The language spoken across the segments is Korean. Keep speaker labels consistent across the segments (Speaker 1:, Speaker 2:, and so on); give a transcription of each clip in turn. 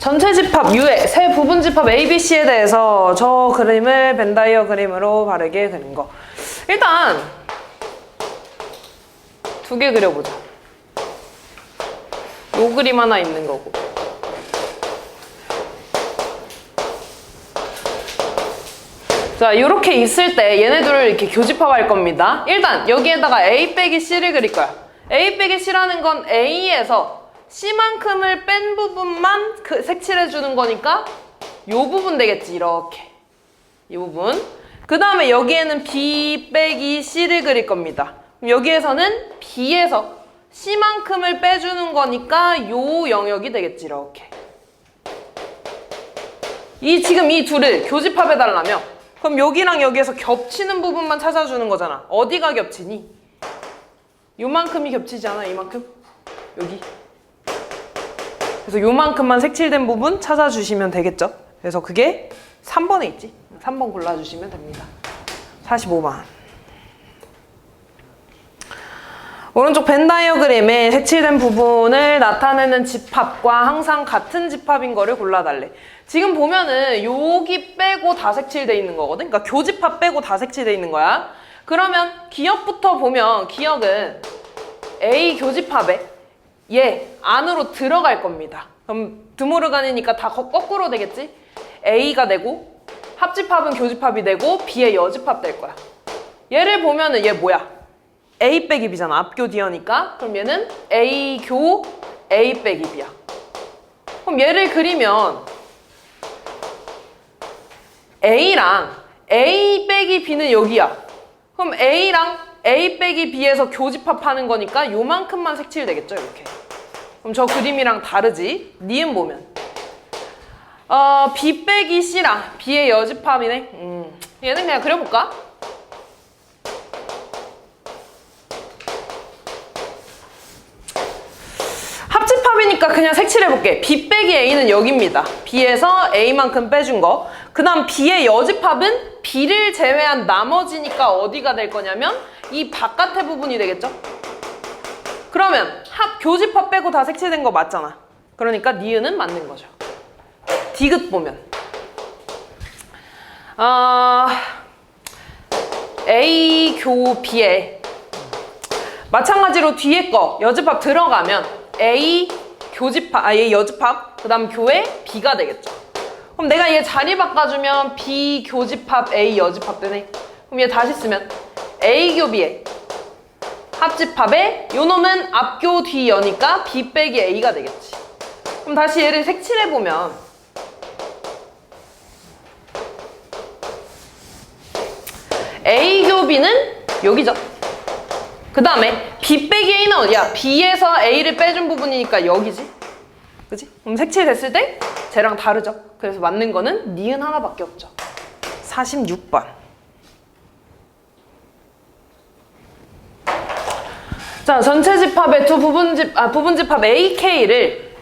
Speaker 1: 전체 집합 U의 세 부분 집합 ABC에 대해서 저 그림을 벤 다이어그램으로 바르게 그린 거. 일단 두 개 그려보자. 요 그림 하나 있는 거고. 자, 이렇게 있을 때 얘네들을 이렇게 교집합할 겁니다. 일단 여기에다가 A 빼기 C를 그릴 거야. A 빼기 C라는 건 A에서 C만큼을 뺀 부분만 색칠해 주는 거니까 요 부분 되겠지. 이렇게 이 부분. 그 다음에 여기에는 B 빼기 C를 그릴 겁니다. 그럼 여기에서는 B에서 C만큼을 빼주는 거니까 요 영역이 되겠지. 이렇게 지금 이 둘을 교집합해 달라며. 그럼 여기랑 여기에서 겹치는 부분만 찾아주는 거잖아. 어디가 겹치니? 요만큼이 겹치지 않아? 이만큼? 여기. 그래서 요만큼만 색칠된 부분 찾아주시면 되겠죠? 그래서 그게 3번에 있지? 3번 골라주시면 됩니다. 45번. 오른쪽 벤 다이어그램에 색칠된 부분을 나타내는 집합과 항상 같은 집합인 거를 골라달래. 지금 보면은 여기 빼고 다 색칠돼 있는 거거든? 그러니까 교집합 빼고 다 색칠돼 있는 거야. 그러면 기억부터 보면 기억은 A 교집합에 얘 안으로 들어갈 겁니다. 그럼 드모르간이니까 다 거꾸로 되겠지? A가 되고 합집합은 교집합이 되고 B의 여집합 될 거야. 얘를 보면은 얘 뭐야? A 빼기 B잖아. 앞교 뒤어니까. 그럼 얘는 A 교 A 빼기 B야. 그럼 얘를 그리면 A랑 A 빼기 B는 여기야. 그럼 A랑 A 빼기 B에서 교집합하는 거니까 요만큼만 색칠되겠죠, 이렇게. 그럼 저 그림이랑 다르지? 니은 보면 B 빼기 C랑 B의 여집합이네. 얘는 그냥 그려볼까? 합집합이니까 그냥 색칠해볼게. B 빼기 A는 여기입니다. B에서 A만큼 빼준 거. 그 다음 B의 여집합은 B를 제외한 나머지니까 어디가 될 거냐면 이 바깥의 부분이 되겠죠? 그러면 교집합 빼고 다 색칠된 거 맞잖아. 그러니까 니은은 맞는 거죠. 디귿 보면 A 교 B에 마찬가지로 뒤에 거 여집합 들어가면 A 교집합, A 여집합, 그 다음 교에 B가 되겠죠. 그럼 내가 얘 자리 바꿔주면 B 교집합 A 여집합 되네. 그럼 얘 다시 쓰면 A 교 B에 합집합에 요 놈은 앞교 뒤여니까 B 빼기 A가 되겠지. 그럼 다시 얘를 색칠해보면 A 교 B는 여기죠. 그 다음에 B 빼기 A는 어디야? B에서 A를 빼준 부분이니까 여기지. 그치? 그럼 색칠됐을 때 쟤랑 다르죠. 그래서 맞는 거는 니은 하나밖에 없죠. 46번. 자, 전체 집합의 부분 집합 A, K를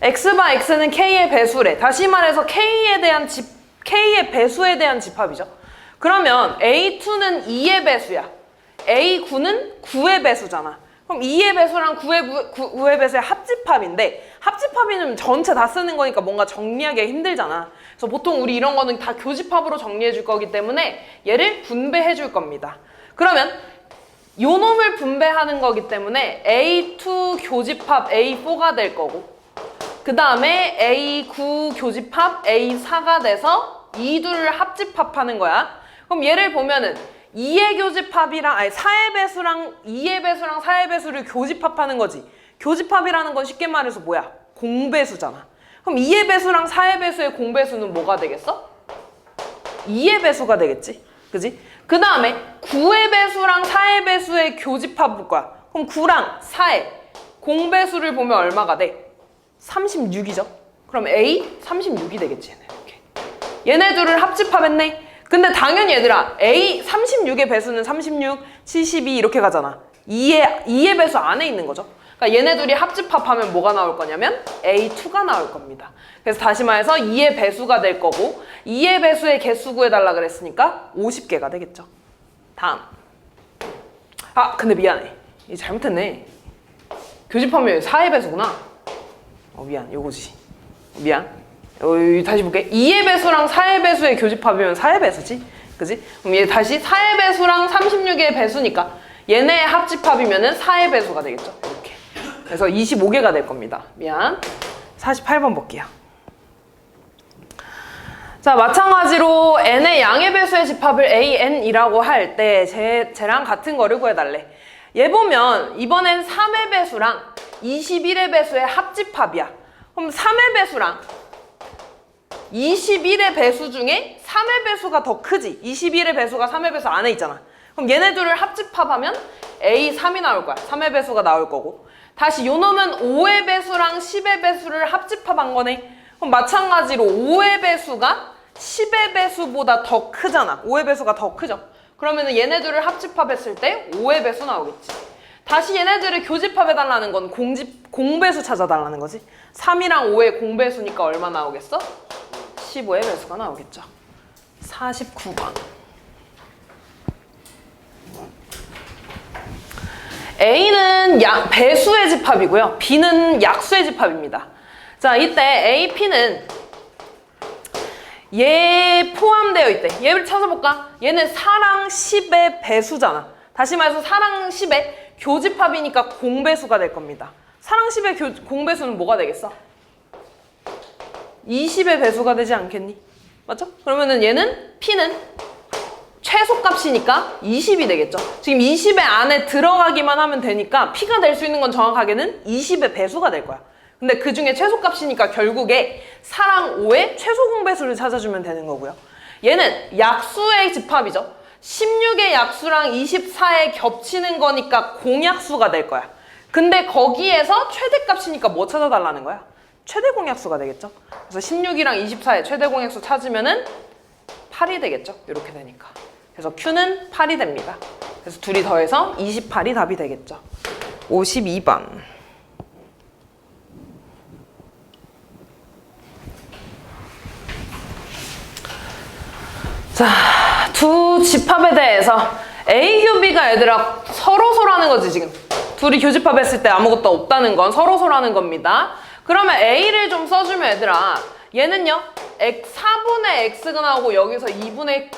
Speaker 1: X바 X는 K의 배수래. 다시 말해서 K의 배수에 대한 집합이죠. 그러면 A2는 2의 배수야. A9는 9의 배수잖아. 그럼 2의 배수랑 9의 배수의 합집합인데 합집합이면 전체 다 쓰는 거니까 뭔가 정리하기 힘들잖아. 그래서 보통 우리 이런 거는 다 교집합으로 정리해 줄 거기 때문에 얘를 분배해 줄 겁니다. 그러면 요 놈을 분배하는 거기 때문에 A2 교집합 A4가 될 거고 그 다음에 A9 교집합 A4가 돼서 이 둘을 합집합하는 거야. 그럼 얘를 보면은 2의 교집합이랑 4의 배수랑 2의 배수랑 4의 배수를 교집합하는 거지. 교집합이라는 건 쉽게 말해서 뭐야? 공배수잖아. 그럼 2의 배수랑 4의 배수의 공배수는 뭐가 되겠어? 2의 배수가 되겠지. 그지? 그 다음에 9의 배수랑 4의 배수의 교집합 볼 거야. 그럼 9랑 4의 공배수를 보면 얼마가 돼? 36이죠. 그럼 A 36이 되겠지. 얘네. 이렇게. 얘네들을 합집합했네. 근데 당연히 얘들아 A 36의 배수는 36, 72 이렇게 가잖아. 2의 배수 안에 있는 거죠. 그러니까 얘네들이 합집합하면 뭐가 나올 거냐면 A2가 나올 겁니다. 그래서 다시 말해서 2의 배수가 될 거고 2의 배수의 개수 구해달라 그랬으니까 50개가 되겠죠. 다음. 근데 미안해. 이거 잘못했네. 교집합면 4의 배수구나. 미안. 요거지. 미안. 다시 볼게. 2의 배수랑 4의 배수의 교집합이면 4의 배수지? 그지? 그럼 얘 다시 4의 배수랑 36의 배수니까 얘네의 합집합이면은 4의 배수가 되겠죠? 이렇게. 그래서 25개가 될 겁니다. 미안. 48번 볼게요. 자, 마찬가지로 n의 양의 배수의 집합을 an이라고 할 때 쟤랑 같은 거를 구해달래. 얘 보면 이번엔 3의 배수랑 21의 배수의 합집합이야. 그럼 3의 배수랑 21의 배수 중에 3의 배수가 더 크지? 21의 배수가 3의 배수 안에 있잖아. 그럼 얘네 둘을 합집합하면 A3이 나올 거야. 3의 배수가 나올 거고. 다시 요 놈은 5의 배수랑 10의 배수를 합집합한 거네. 그럼 마찬가지로 5의 배수가 10의 배수보다 더 크잖아. 5의 배수가 더 크죠. 그러면 얘네들을 합집합했을 때 5의 배수 나오겠지. 다시 얘네들을 교집합해달라는 건 공배수 찾아달라는 거지. 3이랑 5의 공배수니까 얼마 나오겠어? 15의 배수가 나오겠죠. 49번. A는 배수의 집합이고요. B는 약수의 집합입니다. 자, 이때 A, P는 얘 포함되어 있대. 얘를 찾아볼까? 얘는 4랑 10의 배수잖아. 다시 말해서 4랑 10의 교집합이니까 공배수가 될 겁니다. 4랑 10의 공배수는 뭐가 되겠어? 20의 배수가 되지 않겠니? 맞죠? 그러면은 얘는 P는 최소값이니까 20이 되겠죠. 지금 20의 안에 들어가기만 하면 되니까 P가 될 수 있는 건 정확하게는 20의 배수가 될 거야. 근데 그 중에 최소값이니까 결국에 4랑 5의 최소 공배수를 찾아주면 되는 거고요. 얘는 약수의 집합이죠. 16의 약수랑 24의 겹치는 거니까 공약수가 될 거야. 근데 거기에서 최대값이니까 뭐 찾아달라는 거야? 최대 공약수가 되겠죠. 그래서 16이랑 24의 최대 공약수 찾으면은 8이 되겠죠. 이렇게 되니까. 그래서 Q는 8이 됩니다. 그래서 둘이 더해서 28이 답이 되겠죠. 52번. 자, 두 집합에 대해서 A, Q, B가 얘들아 서로소라는 거지 지금. 둘이 교집합했을 때 아무것도 없다는 건 서로소라는 겁니다. 그러면 A를 좀 써주면 얘들아 얘는요 4분의 X가 나오고 여기서 4분의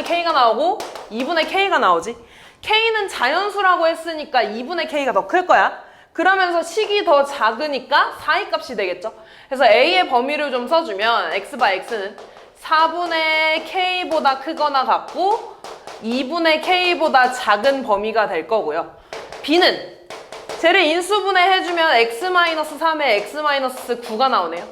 Speaker 1: K가 나오고 2분의 K가 나오지. K는 자연수라고 했으니까 2분의 K가 더 클 거야. 그러면서 식이 더 작으니까 4의 값이 되겠죠. 그래서 A의 범위를 좀 써주면 X바 X는 4분의 K보다 크거나 같고 2분의 K보다 작은 범위가 될 거고요. B는 쟤를 인수분해 해주면 X-3의 X-9가 나오네요.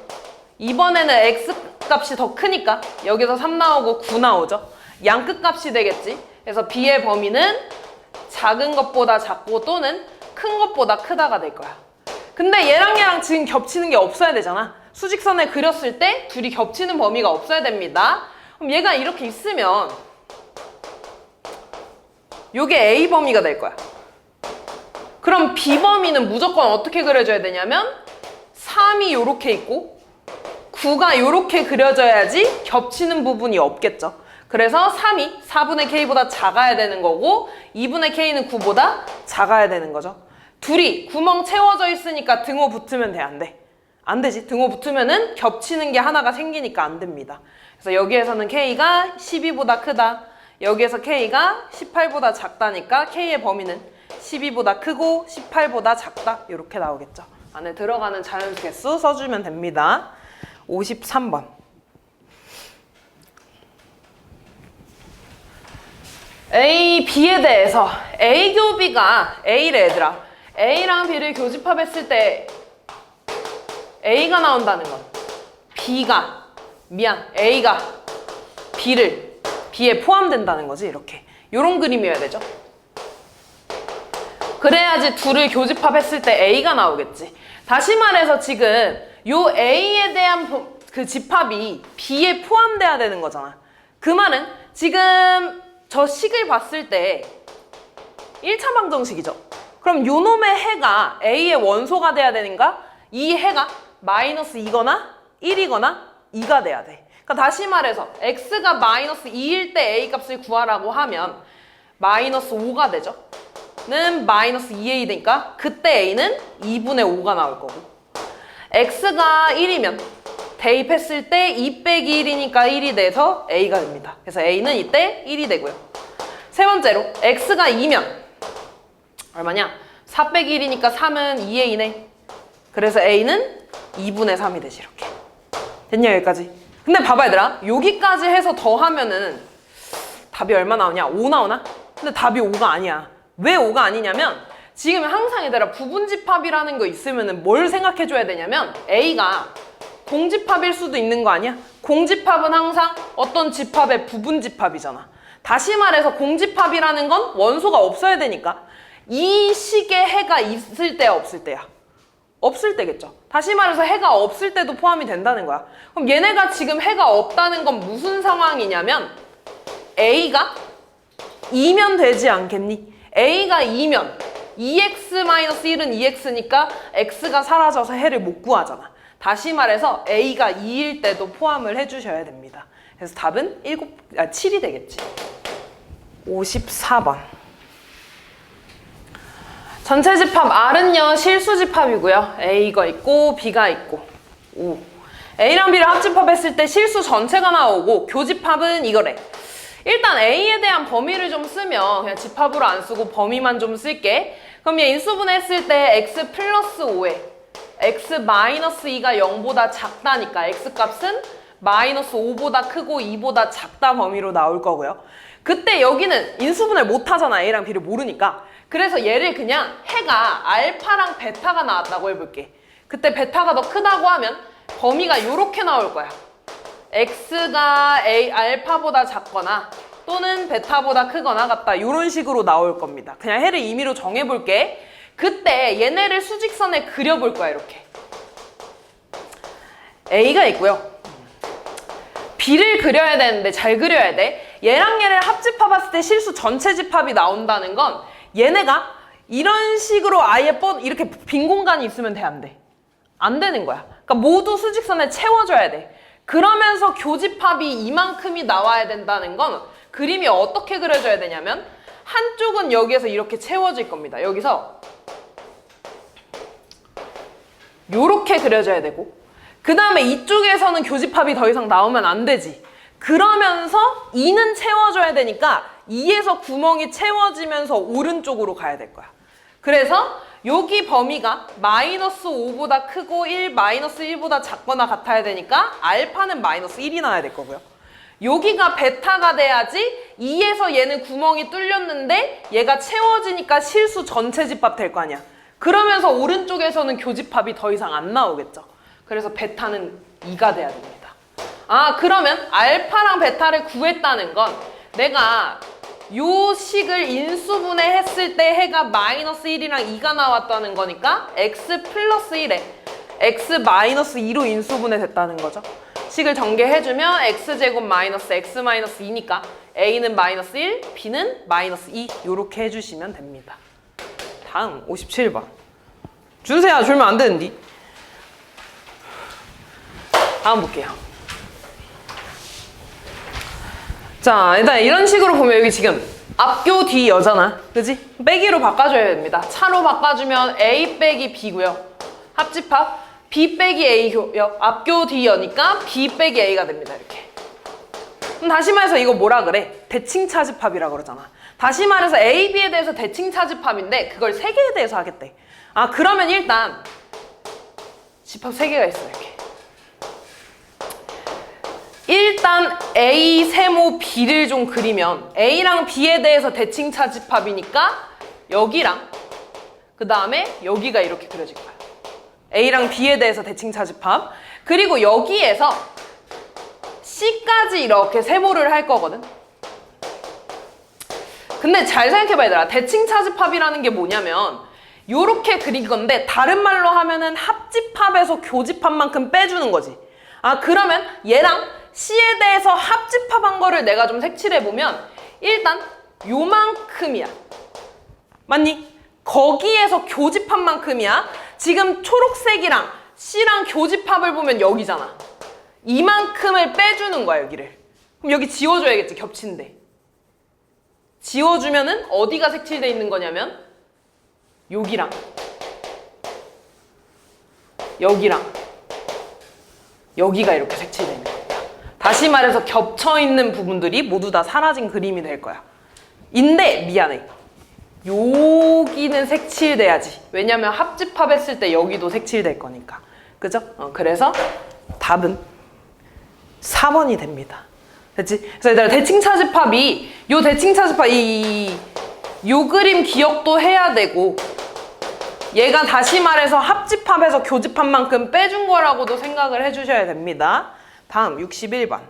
Speaker 1: 이번에는 X 값이 더 크니까 여기서 3 나오고 9 나오죠. 양끝 값이 되겠지. 그래서 B의 범위는 작은 것보다 작고 또는 큰 것보다 크다가 될 거야. 근데 얘랑 지금 겹치는 게 없어야 되잖아. 수직선을 그렸을 때 둘이 겹치는 범위가 없어야 됩니다. 그럼 얘가 이렇게 있으면 요게 A 범위가 될 거야. 그럼 B 범위는 무조건 어떻게 그려줘야 되냐면 3이 요렇게 있고 9가 요렇게 그려져야지 겹치는 부분이 없겠죠. 그래서 3이 4분의 K보다 작아야 되는 거고 2분의 K는 9보다 작아야 되는 거죠. 둘이 구멍 채워져 있으니까 등호 붙으면 돼? 안 돼? 안 되지. 등호 붙으면은 겹치는 게 하나가 생기니까 안 됩니다. 그래서 여기에서는 K가 12보다 크다. 여기에서 K가 18보다 작다니까 K의 범위는 12보다 크고 18보다 작다. 이렇게 나오겠죠. 안에 들어가는 자연수 개수 써주면 됩니다. 53번. A, B에 대해서 A 교 B가 A래 얘들아. A랑 B를 교집합했을 때 A가 나온다는 건 A가 B에 포함된다는 거지. 이렇게 요런 그림이어야 되죠. 그래야지 둘을 교집합했을 때 A가 나오겠지. 다시 말해서 지금 요 A에 대한 그 집합이 B에 포함돼야 되는 거잖아. 그 말은 지금 저 식을 봤을 때 1차 방정식이죠. 그럼 요 놈의 해가 A의 원소가 돼야 되는가? 이 해가 마이너스 2거나 1이거나 2가 돼야 돼. 그러니까 다시 말해서 X가 마이너스 2일 때 A 값을 구하라고 하면 마이너스 5가 되죠. 는 마이너스 2A 되니까 그때 A는 2분의 5가 나올 거고 X가 1이면 대입했을 때 2 빼기 1이니까 1이 돼서 A가 됩니다. 그래서 A는 이때 1이 되고요. 세 번째로 X가 2면 얼마냐? 4 빼기 1이니까 3은 2의 2네. 그래서 A는 2분의 3이 되지 이렇게. 됐냐 여기까지? 근데 봐봐 얘들아. 여기까지 해서 더하면은 답이 얼마 나오냐? 5 나오나? 근데 답이 5가 아니야. 왜 5가 아니냐면 지금 항상 얘들아 부분집합이라는 거 있으면은 뭘 생각해줘야 되냐면 A가 공집합일 수도 있는 거 아니야? 공집합은 항상 어떤 집합의 부분집합이잖아. 다시 말해서 공집합이라는 건 원소가 없어야 되니까 이 식의 해가 있을 때야 없을 때야? 없을 때겠죠. 다시 말해서 해가 없을 때도 포함이 된다는 거야. 그럼 얘네가 지금 해가 없다는 건 무슨 상황이냐면 A가 2면 되지 않겠니? A가 2면 2x-1은 2x니까 x가 사라져서 해를 못 구하잖아. 다시 말해서 A가 2일 때도 포함을 해주셔야 됩니다. 그래서 답은 7이 되겠지. 54번. 전체 집합 R은요 실수 집합이고요. A가 있고 B가 있고. 오. A랑 B를 합집합했을 때 실수 전체가 나오고 교집합은 이거래. 일단 A에 대한 범위를 좀 쓰면 그냥 집합으로 안 쓰고 범위만 좀 쓸게. 그럼 얘 인수분해했을 때 x 플러스 5에 x 마이너스 2가 0보다 작다니까 x값은 마이너스 5보다 크고 2보다 작다 범위로 나올 거고요. 그때 여기는 인수분해를 못하잖아. A랑 B를 모르니까. 그래서 얘를 그냥 해가 알파랑 베타가 나왔다고 해볼게. 그때 베타가 더 크다고 하면 범위가 이렇게 나올 거야. x가 알파보다 작거나 또는 베타보다 크거나 같다. 이런 식으로 나올 겁니다. 그냥 해를 임의로 정해볼게. 그때 얘네를 수직선에 그려볼 거야. 이렇게. A가 있고요. B를 그려야 되는데 잘 그려야 돼. 얘랑 얘를 합집합했을 때 실수 전체 집합이 나온다는 건 얘네가 이런 식으로 아예 이렇게 빈 공간이 있으면 돼, 안 돼? 안 되는 거야. 그러니까 모두 수직선에 채워줘야 돼. 그러면서 교집합이 이만큼이 나와야 된다는 건 그림이 어떻게 그려져야 되냐면 한쪽은 여기에서 이렇게 채워질 겁니다. 여기서 요렇게 그려져야 되고 그 다음에 이쪽에서는 교집합이 더 이상 나오면 안 되지. 그러면서 2는 채워줘야 되니까 2에서 구멍이 채워지면서 오른쪽으로 가야 될 거야. 그래서 여기 범위가 마이너스 5보다 크고 1, 마이너스 1보다 작거나 같아야 되니까 알파는 마이너스 1이 나와야 될 거고요. 여기가 베타가 돼야지 2에서 얘는 구멍이 뚫렸는데 얘가 채워지니까 실수 전체 집합 될 거 아니야. 그러면서 오른쪽에서는 교집합이 더 이상 안 나오겠죠. 그래서 베타는 2가 돼야 됩니다. 아, 그러면 알파랑 베타를 구했다는 건 내가 요 식을 인수분해했을 때 해가 마이너스 1이랑 2가 나왔다는 거니까 x 플러스 1에 x 마이너스 2로 인수분해 됐다는 거죠. 식을 전개해주면 x제곱 마이너스 x 마이너스 2니까 a는 마이너스 1, b는 마이너스 2 요렇게 해주시면 됩니다. 다음 57번. 준세야 줄면 안 되는디. 다음 볼게요. 자, 일단 이런 식으로 보면 여기 지금 앞교 뒤 여잖아. 그지? 빼기로 바꿔줘야 됩니다. 차로 바꿔주면 A 빼기 B고요. 합집합 B 빼기 A요. 앞교 뒤 여니까 B 빼기 A가 됩니다. 이렇게. 그럼 다시 말해서 이거 뭐라 그래? 대칭차집합이라 그러잖아. 다시 말해서 A, B에 대해서 대칭차집합인데 그걸 3개에 대해서 하겠대. 아, 그러면 일단 집합 3개가 있어. 이렇게. 일단 A, 세모, B를 좀 그리면 A랑 B에 대해서 대칭차 집합이니까 여기랑 그 다음에 여기가 이렇게 그려질 거야. A랑 B에 대해서 대칭차 집합. 그리고 여기에서 C까지 이렇게 세모를 할 거거든. 근데 잘 생각해봐 얘들아. 대칭차 집합이라는 게 뭐냐면 요렇게 그린 건데 다른 말로 하면은 합집합에서 교집합만큼 빼주는 거지. 아, 그러면 얘랑 C에 대해서 합집합한 거를 내가 좀 색칠해보면 일단 요만큼이야. 맞니? 거기에서 교집합 만큼이야. 지금 초록색이랑 C랑 교집합을 보면 여기잖아. 이만큼을 빼주는 거야, 여기를. 그럼 여기 지워줘야겠지, 겹친데. 지워주면은 어디가 색칠돼 있는 거냐면 여기랑 여기랑 여기가 이렇게 색칠되는 거야. 다시 말해서 겹쳐있는 부분들이 모두 다 사라진 그림이 될 거야. 인데 미안해. 여기는 색칠돼야지. 왜냐면 합집합했을 때 여기도 색칠될 거니까. 그죠? 그래서 답은 4번이 됩니다. 됐지? 그래서 얘들아 대칭차집합이 요 대칭차집합 요 그림 기억도 해야 되고 얘가 다시 말해서 합집합에서 교집합만큼 빼준 거라고도 생각을 해주셔야 됩니다. 다음 61번.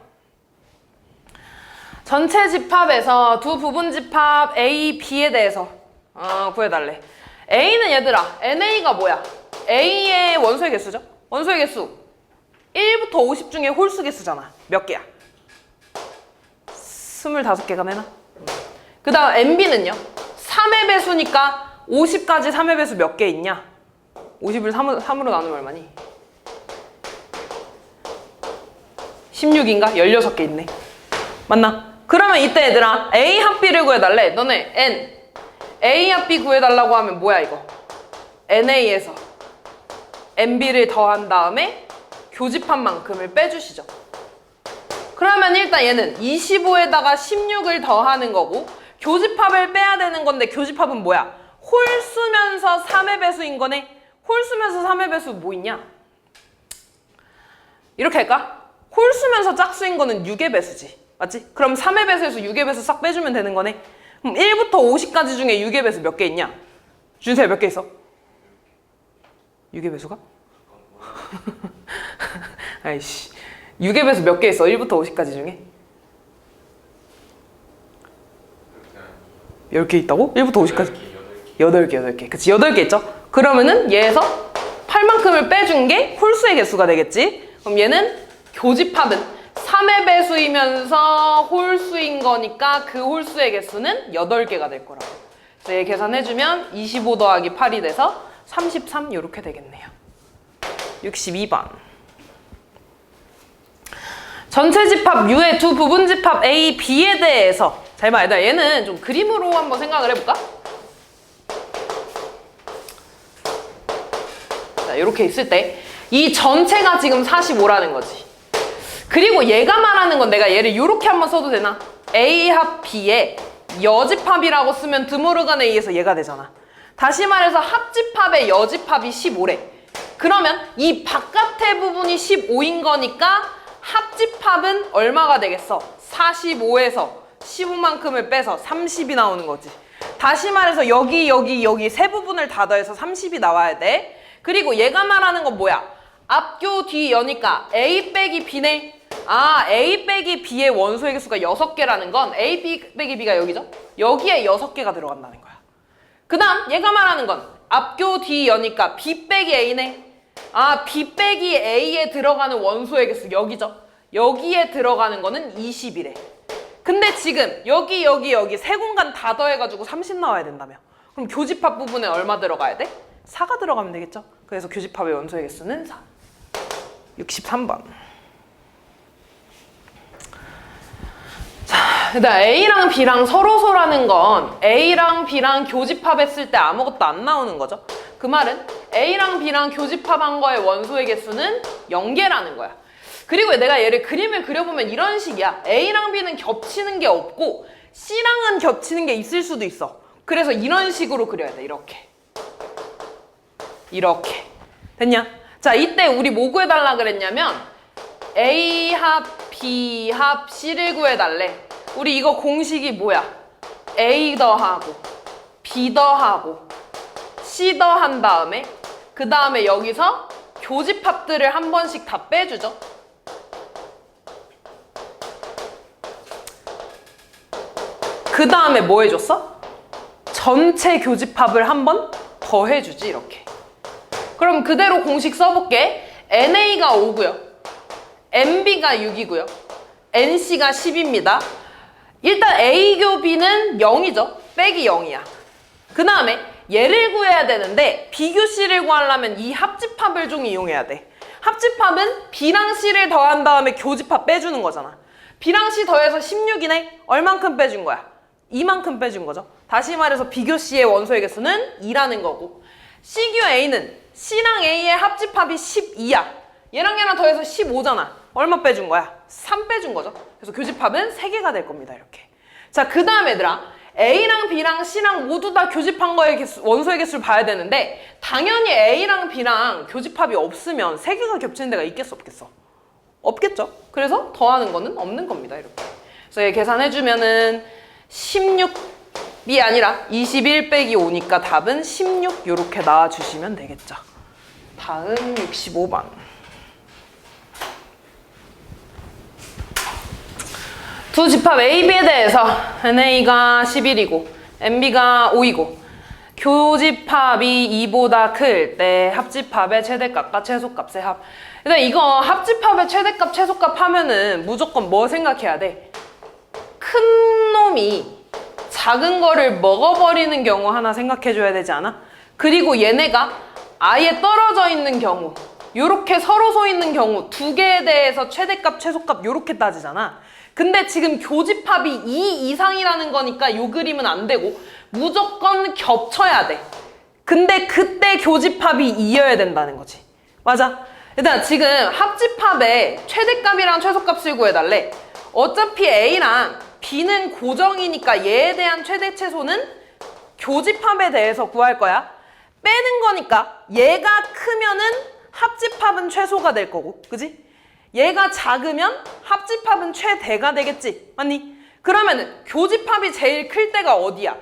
Speaker 1: 전체 집합에서 두 부분 집합 A, B에 대해서 구해달래. A는 얘들아 NA가 뭐야? A의 원소의 개수죠? 원소의 개수 1부터 50 중에 홀수 개수잖아. 몇 개야? 25개가 되나? 그 다음 NB는요? 3의 배수니까 50까지 3의 배수 몇 개 있냐? 50을 3으로 나누면 얼마니? 16인가? 16개 있네. 맞나? 그러면 이때 얘들아 A 합 B를 구해달래. 너네 N A 합 B 구해달라고 하면 뭐야 이거? NA에서 NB를 더한 다음에 교집합 만큼을 빼주시죠. 그러면 일단 얘는 25에다가 16을 더하는 거고 교집합을 빼야 되는 건데 교집합은 뭐야? 홀수면서 3의 배수인 거네. 홀수면서 3의 배수 뭐 있냐? 이렇게 할까? 홀수면서 짝수인 거는 6의 배수지. 맞지? 그럼 3의 배수에서 6의 배수 싹 빼주면 되는 거네. 그럼 1부터 50까지 중에 6의 배수 몇 개 있냐? 준수야 몇 개 있어? 6의 배수가? 아이씨 6의 배수 몇 개 있어? 1부터 50까지 중에? 10개 있다고? 1부터 50까지? 8개. 그치 8개 있죠? 그러면은 얘에서 8만큼을 빼준 게 홀수의 개수가 되겠지? 그럼 얘는 교집합은 3의 배수이면서 홀수인 거니까 그 홀수의 개수는 8개가 될 거라고. 그래서 얘 계산해주면 25 더하기 8이 돼서 33 이렇게 되겠네요. 62번. 전체 집합 U의 두 부분 집합 A, B에 대해서 잘 봐, 얘들아. 얘는 좀 그림으로 한번 생각을 해볼까? 자, 이렇게 있을 때 이 전체가 지금 45라는 거지. 그리고 얘가 말하는 건 내가 얘를 이렇게 한번 써도 되나? A 합 B에 여집합이라고 쓰면 드모르간에 의해서 얘가 되잖아. 다시 말해서 합집합의 여집합이 15래. 그러면 이 바깥의 부분이 15인 거니까 합집합은 얼마가 되겠어? 45에서 15만큼을 빼서 30이 나오는 거지. 다시 말해서 여기 세 부분을 다 더해서 30이 나와야 돼. 그리고 얘가 말하는 건 뭐야? 앞교 뒤 여니까 A 빼기 B네. A 빼기 B의 원소의 개수가 6개라는 건 A 빼기 B가 여기죠? 여기에 6개가 들어간다는 거야. 그 다음 얘가 말하는 건 앞교 뒤 여니까 B 빼기 A네. B 빼기 A에 들어가는 원소의 개수 여기죠? 여기에 들어가는 거는 20이래. 근데 지금 여기 세 공간 다 더해가지고 30 나와야 된다며. 그럼 교집합 부분에 얼마 들어가야 돼? 4가 들어가면 되겠죠? 그래서 교집합의 원소의 개수는 4. 63번. 자, 일단 A랑 B랑 서로소라는 건 A랑 B랑 교집합했을 때 아무것도 안 나오는 거죠. 그 말은 A랑 B랑 교집합한 거의 원소의 개수는 0개라는 거야. 그리고 내가 얘를 그림을 그려보면 이런 식이야. A랑 B는 겹치는 게 없고 C랑은 겹치는 게 있을 수도 있어. 그래서 이런 식으로 그려야 돼. 이렇게. 됐냐? 자, 이때 우리 뭐 구해달라 그랬냐면 A 합 B 합 C를 구해달래. 우리 이거 공식이 뭐야? A 더하고 B 더하고 C 더한 다음에 그 다음에 여기서 교집합들을 한 번씩 다 빼주죠. 그 다음에 뭐 해줬어? 전체 교집합을 한 번 더 해주지. 이렇게. 그럼 그대로 공식 써볼게. NA가 5고요. NB가 6이고요. NC가 10입니다. 일단 A교 B는 0이죠. 빼기 0이야. 그 다음에 얘를 구해야 되는데 B교 C를 구하려면 이 합집합을 좀 이용해야 돼. 합집합은 B랑 C를 더한 다음에 교집합 빼주는 거잖아. B랑 C 더해서 16이네. 얼만큼 빼준 거야? 2만큼 빼준 거죠. 다시 말해서 B교 C의 원소의 개수는 2라는 거고, C교 A는 C랑 A의 합집합이 12야. 얘랑 더해서 15잖아. 얼마 빼준 거야? 3 빼준 거죠. 그래서 교집합은 3개가 될 겁니다. 이렇게. 자, 그 다음 얘들아. A랑 B랑 C랑 모두 다 교집한 거의 개수, 원소의 개수를 봐야 되는데 당연히 A랑 B랑 교집합이 없으면 3개가 겹치는 데가 있겠어 없겠어? 없겠죠. 그래서 더하는 거는 없는 겁니다. 이렇게. 그래서 얘 계산해주면은 16이 아니라 21 빼기 5니까 답은 16 이렇게 나와주시면 되겠죠. 다음 65번. 두 집합 A, B에 대해서 NA가 11이고 NB가 5이고 교집합이 2보다 클 때 합집합의 최대값과 최소값의 합. 일단 이거 합집합의 최대값, 최소값 하면은 무조건 뭐 생각해야 돼? 큰 놈이 작은 거를 먹어버리는 경우 하나 생각해줘야 되지 않아? 그리고 얘네가 아예 떨어져 있는 경우, 요렇게 서로 서 있는 경우 두 개에 대해서 최대값, 최소값 요렇게 따지잖아. 근데 지금 교집합이 2 이상이라는 거니까 요 그림은 안 되고 무조건 겹쳐야 돼. 근데 그때 교집합이 2여야 된다는 거지. 맞아? 일단 지금 합집합의 최대값이랑 최소값을 구해달래. 어차피 A랑 B는 고정이니까 얘에 대한 최대 최소는 교집합에 대해서 구할 거야. 빼는 거니까 얘가 크면은 합집합은 최소가 될 거고, 그지? 얘가 작으면 합집합은 최대가 되겠지, 맞니? 그러면은 교집합이 제일 클 때가 어디야?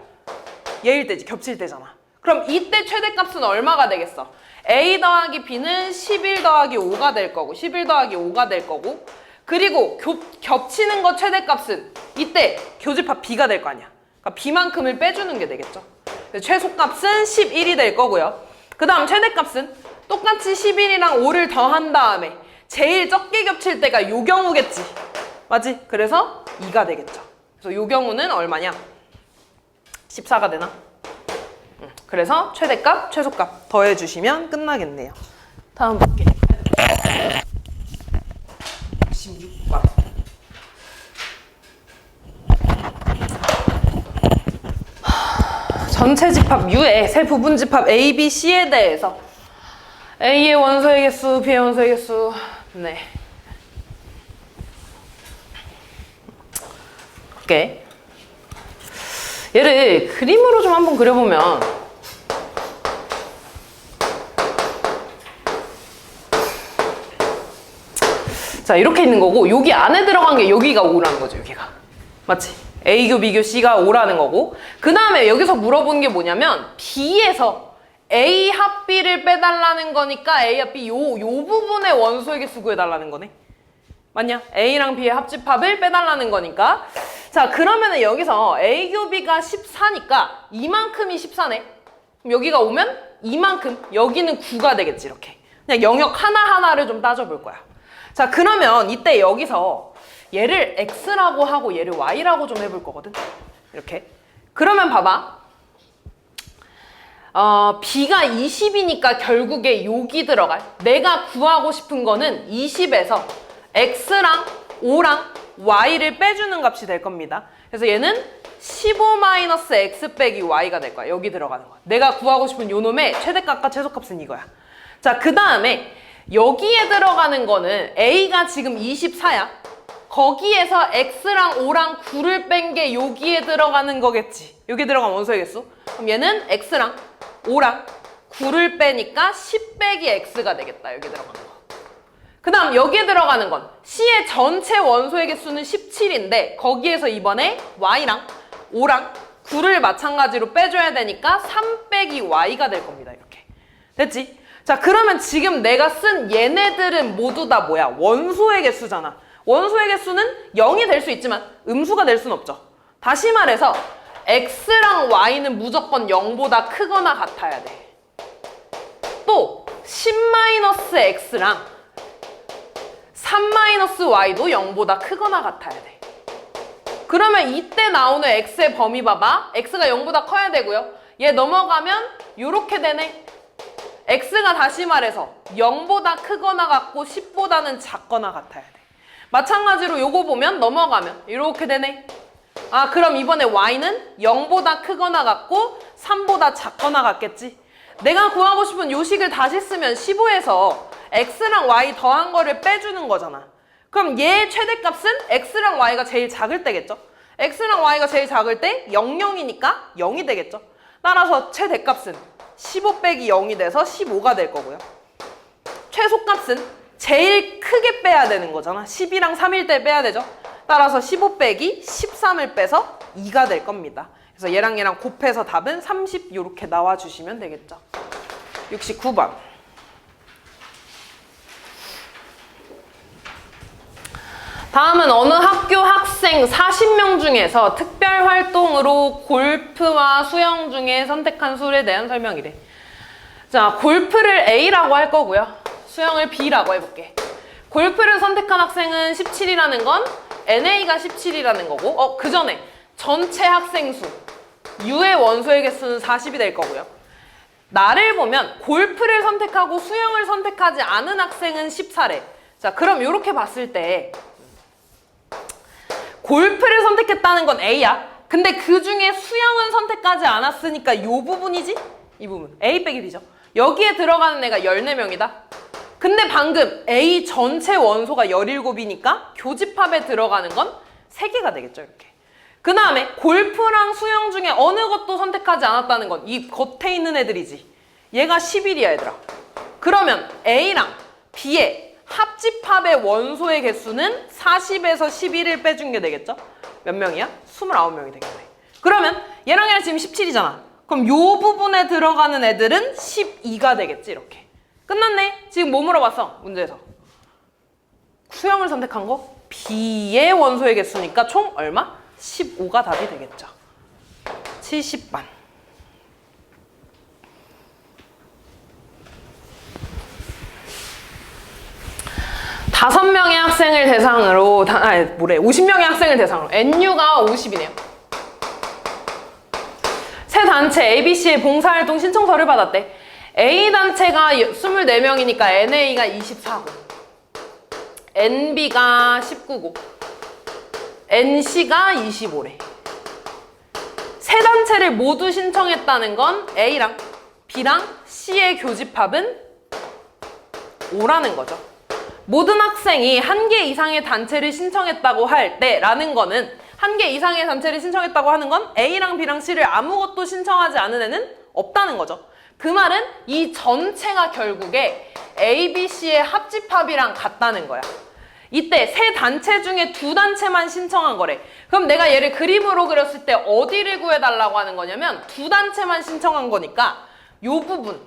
Speaker 1: 얘일 때지, 겹칠 때잖아. 그럼 이때 최대값은 얼마가 되겠어? A 더하기 B는 11 더하기 5가 될 거고 11 더하기 5가 될 거고 그리고 겹치는 거 최대값은 이때 교집합 B가 될 거 아니야. 그러니까 B만큼을 빼주는 게 되겠죠. 최소값은 11이 될 거고요. 그 다음 최대값은 똑같이 11이랑 5를 더한 다음에 제일 적게 겹칠 때가 요 경우겠지. 맞지? 그래서 2가 되겠죠. 그래서 요 경우는 얼마냐? 14가 되나? 그래서 최대값, 최소값 더해주시면 끝나겠네요. 다음 볼게. 16번. 전체 집합 U의 세 부분 집합 A, B, C에 대해서 A의 원소의 개수, B의 원소의 개수. 네. 오케이. 얘를 그림으로 좀 한번 그려보면 자, 이렇게 있는 거고 여기 안에 들어간 게 여기가 5라는 거죠. 여기가. 맞지? A교, B교, C가 5라는 거고 그 다음에 여기서 물어본 게 뭐냐면 B에서 A 합 B를 빼달라는 거니까 A 합 B 요 부분의 원소의 개수 구해달라는 거네. 맞냐? A랑 B의 합집합을 빼달라는 거니까. 자, 그러면은 여기서 A교 B가 14니까 이만큼이 14네. 그럼 여기가 오면 이만큼, 여기는 9가 되겠지. 이렇게 그냥 영역 하나하나를 좀 따져볼 거야. 자, 그러면 이때 여기서 얘를 X라고 하고 얘를 Y라고 좀 해볼 거거든. 이렇게. 그러면 봐봐. B가 20이니까 결국에 여기 들어갈. 내가 구하고 싶은 거는 20에서 X랑 5랑 Y를 빼주는 값이 될 겁니다. 그래서 얘는 15-X 빼기 Y가 될 거야. 여기 들어가는 거야. 내가 구하고 싶은 요 놈의 최대값과 최소값은 이거야. 자, 그 다음에 여기에 들어가는 거는 A가 지금 24야. 거기에서 X랑 5랑 9를 뺀 게 여기에 들어가는 거겠지. 여기 들어간 원소의 개수. 그럼 얘는 X랑 5랑 9를 빼니까 10 빼기 X가 되겠다. 여기 들어가는 거. 그 다음 여기에 들어가는 건 C의 전체 원소의 개수는 17인데 거기에서 이번에 Y랑 5랑 9를 마찬가지로 빼줘야 되니까 3 빼기 Y가 될 겁니다. 이렇게. 됐지? 자, 그러면 지금 내가 쓴 얘네들은 모두 다 뭐야? 원소의 개수잖아. 원소의 개수는 0이 될 수 있지만 음수가 될 수는 없죠. 다시 말해서 X랑 Y는 무조건 0보다 크거나 같아야 돼. 또 10-X랑 3-Y도 0보다 크거나 같아야 돼. 그러면 이때 나오는 X의 범위 봐봐. X가 0보다 커야 되고요. 얘 넘어가면 요렇게 되네. X가 다시 말해서 0보다 크거나 같고 10보다는 작거나 같아야 돼. 마찬가지로 요거 보면 넘어가면 이렇게 되네. 아, 그럼 이번에 Y는 0보다 크거나 같고 3보다 작거나 같겠지. 내가 구하고 싶은 요식을 다시 쓰면 15에서 x랑 y 더한 거를 빼주는 거잖아. 그럼 얘의 최대값은 x랑 y가 제일 작을 때겠죠? x랑 y가 제일 작을 때 0, 0이니까 0이 되겠죠? 따라서 최대값은 15 빼기 0이 돼서 15가 될 거고요. 최소값은 제일 크게 빼야 되는 거잖아. 10이랑 3일 때 빼야 되죠? 따라서 15 빼기 13을 빼서 2가 될 겁니다. 그래서 얘랑 얘랑 곱해서 답은 30 이렇게 나와주시면 되겠죠. 69번. 다음은 어느 학교 학생 40명 중에서 특별 활동으로 골프와 수영 중에 선택한 술에 대한 설명이래. 자, 골프를 A라고 할 거고요. 수영을 B라고 해볼게. 골프를 선택한 학생은 17이라는 건 NA가 17이라는 거고, 그 전에 전체 학생 수, U의 원소의 개수는 40이 될 거고요. 나를 보면 골프를 선택하고 수영을 선택하지 않은 학생은 14래. 자, 그럼 이렇게 봤을 때 골프를 선택했다는 건 A야. 근데 그 중에 수영은 선택하지 않았으니까 이 부분이지? 이 부분. A 빼기 B죠. 여기에 들어가는 애가 14명이다. 근데 방금 A 전체 원소가 17이니까 교집합에 들어가는 건 3개가 되겠죠, 이렇게. 그 다음에 골프랑 수영 중에 어느 것도 선택하지 않았다는 건 이 겉에 있는 애들이지. 얘가 11이야, 얘들아. 그러면 A랑 B의 합집합의 원소의 개수는 40에서 11을 빼준 게 되겠죠? 몇 명이야? 29명이 되겠네. 그러면 얘랑 얘랑 지금 17이잖아. 그럼 요 부분에 들어가는 애들은 12가 되겠지, 이렇게. 끝났네. 지금 뭐 물어봤어? 문제에서. 수영을 선택한 거? B의 원소의 개수니까 총 얼마? 15가 답이 되겠죠. 70번. 다섯 명의 학생을 대상으로 50명의 학생을 대상으로 NU가 50이네요. 세 단체 ABC의 봉사활동 신청서를 받았대. A단체가 24명이니까 NA가 24고 NB가 19고 NC가 25래. 세 단체를 모두 신청했다는 건 A랑 B랑 C의 교집합은 5라는 거죠. 모든 학생이 1개 이상의 단체를 신청했다고 할 때라는 거는 1개 이상의 단체를 신청했다고 하는 건 A랑 B랑 C를 아무것도 신청하지 않은 애는 없다는 거죠. 그 말은 이 전체가 결국에 A, B, C의 합집합이랑 같다는 거야. 이때 세 단체 중에 2단체만 신청한 거래. 그럼 내가 얘를 그림으로 그렸을 때 어디를 구해달라고 하는 거냐면 2단체만 신청한 거니까 이 부분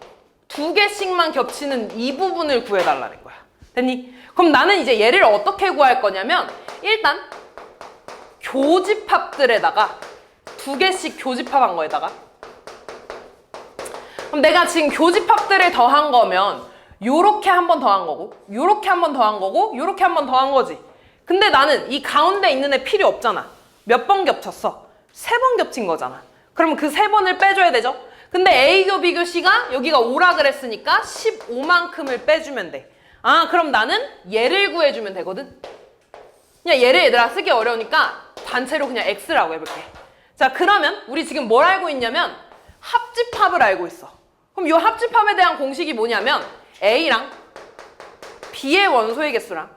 Speaker 1: 2개씩만 겹치는 이 부분을 구해달라는 거야. 됐니? 그럼 나는 이제 얘를 어떻게 구할 거냐면 일단 교집합들에다가 2개씩 교집합한 거에다가 그럼 내가 지금 교집합들을 더한 거면 요렇게 한 번 더한 거고 요렇게 한 번 더한 거고 요렇게 한 번 더한 거지. 근데 나는 이 가운데 있는 애 필요 없잖아. 몇 번 겹쳤어? 3번 겹친 거잖아. 그러면 그 3번을 빼줘야 되죠? 근데 A교 B교 C가 여기가 5라 그랬으니까 15만큼을 빼주면 돼. 아, 그럼 나는 얘를 구해주면 되거든? 그냥 얘를 얘들아 쓰기 어려우니까 단체로 그냥 X라고 해볼게. 자, 그러면 우리 지금 뭘 알고 있냐면 합집합을 알고 있어. 그럼 이 합집합에 대한 공식이 뭐냐면 A랑 B의 원소의 개수랑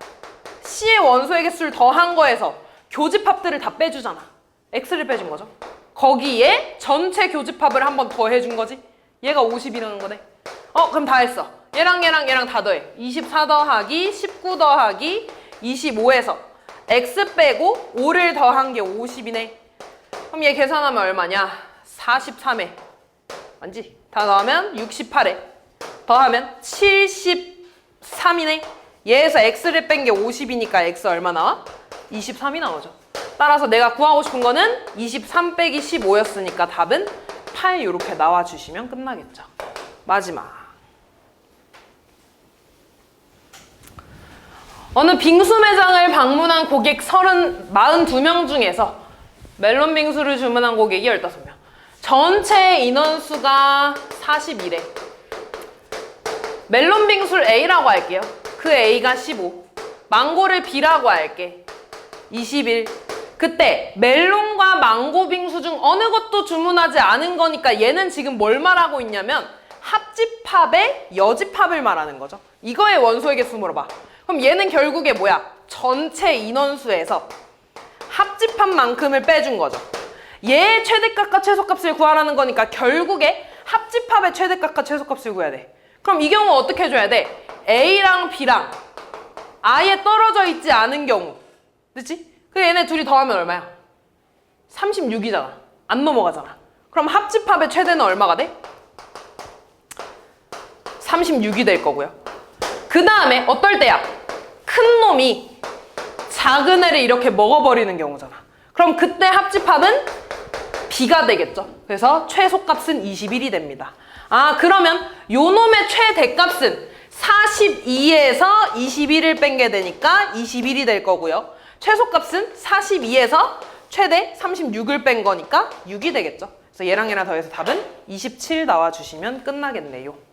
Speaker 1: C의 원소의 개수를 더한 거에서 교집합들을 다 빼주잖아. X를 빼준 거죠. 거기에 전체 교집합을 한 번 더 해준 거지. 얘가 50이라는 거네. 그럼 다 했어. 얘랑 얘랑 얘랑 다 더해. 24 더하기 19 더하기 25에서 X 빼고 5를 더한 게 50이네. 그럼 얘 계산하면 얼마냐? 43에 맞지? 다 더하면 68에 더하면 73이네. 얘에서 X를 뺀 게 50이니까 X 얼마 나와? 23이 나오죠. 따라서 내가 구하고 싶은 거는 23 빼기 15였으니까 답은 8 이렇게 나와주시면 끝나겠죠. 마지막. 어느 빙수 매장을 방문한 고객 42명 중에서 멜론 빙수를 주문한 고객이 15명. 전체 인원수가 42래. 멜론 빙수를 A라고 할게요. 그 A가 15. 망고를 B라고 할게. 21. 그때 멜론과 망고 빙수 중 어느 것도 주문하지 않은 거니까 얘는 지금 뭘 말하고 있냐면 합집합의 여집합을 말하는 거죠. 이거의 원소의 개수 물어봐. 그럼 얘는 결국에 뭐야? 전체 인원수에서 합집합만큼을 빼준 거죠. 얘의 최대값과 최소값을 구하라는 거니까 결국에 합집합의 최대값과 최소값을 구해야 돼. 그럼 이 경우 어떻게 해줘야 돼? A랑 B랑 아예 떨어져 있지 않은 경우. 그치? 그 얘네 둘이 더하면 얼마야? 36이잖아. 안 넘어가잖아. 그럼 합집합의 최대는 얼마가 돼? 36이 될 거고요. 그 다음에 어떨 때야? 큰 놈이 작은 애를 이렇게 먹어버리는 경우잖아. 그럼 그때 합집합은 B가 되겠죠. 그래서 최소값은 21이 됩니다. 아, 그러면 요 놈의 최대값은 42에서 21을 뺀 게 되니까 21이 될 거고요. 최소값은 42에서 최대 36을 뺀 거니까 6이 되겠죠. 그래서 얘랑 얘랑 더해서 답은 27 나와주시면 끝나겠네요.